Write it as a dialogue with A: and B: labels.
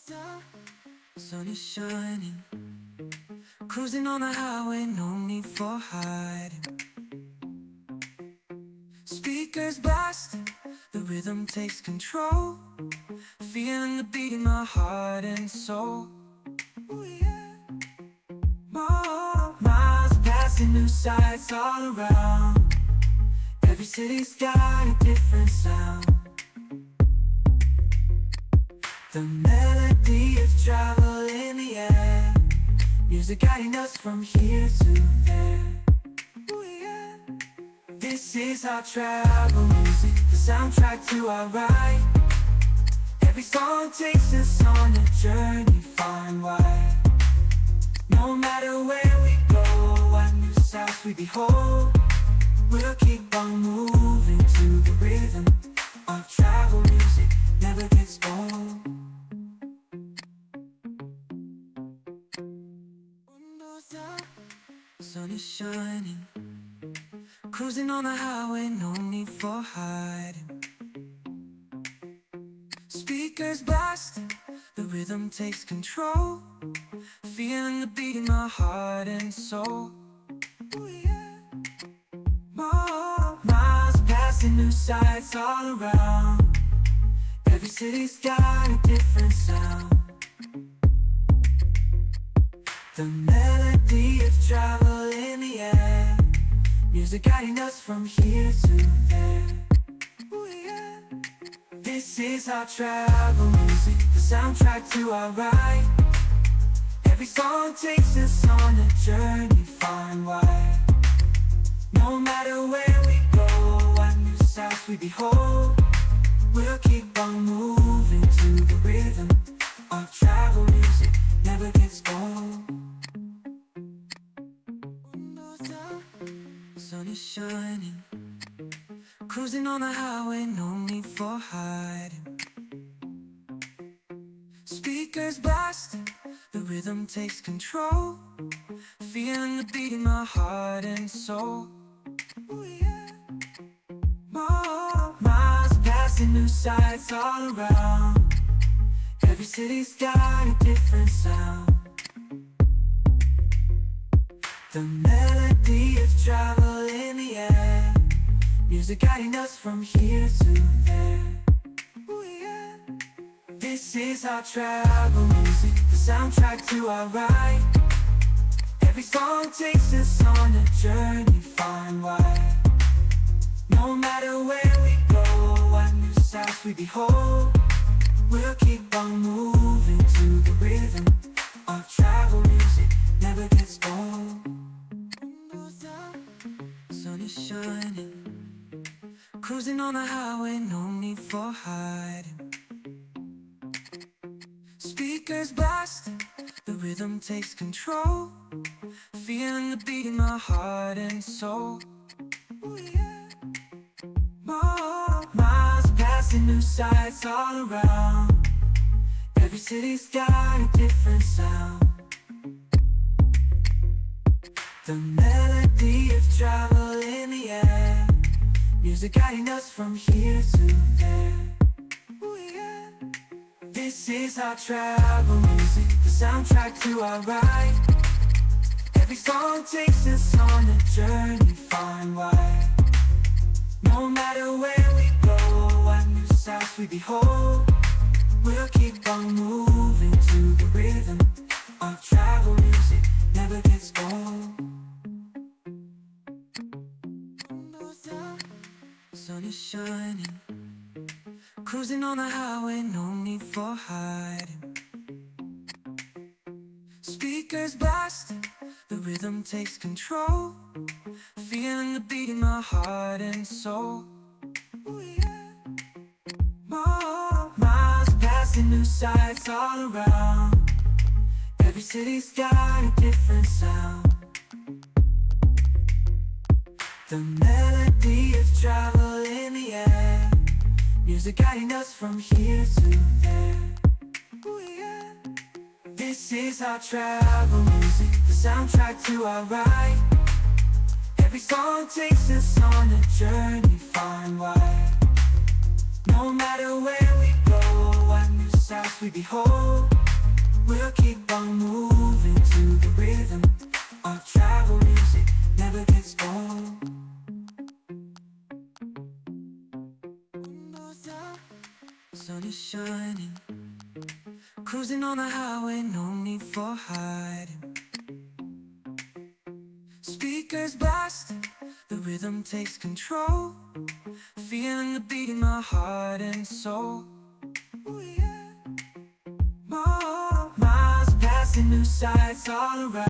A: The sun is shining, cruising on the highway, no need for hiding. Speakers blasting, the rhythm takes control, feeling the beat in my heart and soul. Ooh, yeah. Miles passing, new sights all around. Every city's got a different sound. The melody of travel in the air, music guiding us from here to there. Ooh, yeah. This is our travel music, the soundtrack to our ride. Every song takes us on a journey far and wide. No matter where we go, what new sights we behold, we'll keep on moving to the rhythm. Our travel music never gets old. The sun is shining, cruising on the highway, no need for hiding. Speakers blasting, the rhythm takes control, feeling the beat in my heart and soul. Ooh, yeah. Miles passing, new sights all around. Every city's got a different sound. The melody of travel in the air, music guiding us from here to there. Ooh, yeah. This is our travel music, the soundtrack to our ride. Every song takes us on a journey far and wide. No matter where we go, what new sights we behold, we'll keep on moving to the rhythm. Our travel music never gets old. The sun is shining, cruising on the highway, no need for hiding. Speakers blasting, the rhythm takes control, feeling the beat in my heart and soul. Ooh, yeah. Miles passing, new sights all around. Every city's got a different sound. The melody of travel in the air, music guiding us from here to there. Ooh, yeah. This is our travel music, the soundtrack to our ride. Every song takes us on a journey far and wide. No matter where we go, what new sights we behold, we'll keep on moving to the rhythm. Our travel music never gets old. The sun is shining, cruising on the highway, no need for hiding. Speakers blasting, the rhythm takes control, feeling the beat in my heart and soul. Ooh, yeah. Miles passing, new sights all around. Every city's got a different sound. The melody of travel in the air, music guiding us from here to there. Ooh, yeah. This is our travel music, the soundtrack to our ride. Every song takes us on a journey far and wide. No matter where we go, what new sights we behold, we'll keep on moving to the rhythm. Our travel music never gets old. The sun is shining, cruising on the highway, no need for hiding. Speakers blasting, the rhythm takes control, feeling the beat in my heart and soul. Ooh, yeah. Miles passing, new sights all around. Every city's got a different sound. The melody of travel in the air, music guiding us from here to there. Ooh, yeah. This is our travel music, the soundtrack to our ride. Every song takes us on a journey far and wide. No matter where we go, what new sights we behold. We'll keep on moving to the rhythm. Our travel music never gets old. Sun is shining, cruising on the highway, no need for hiding. Speakers blasting, the rhythm takes control. Feeling the beat in my heart and soul. Ooh, yeah. Oh, miles passing, new sights all around.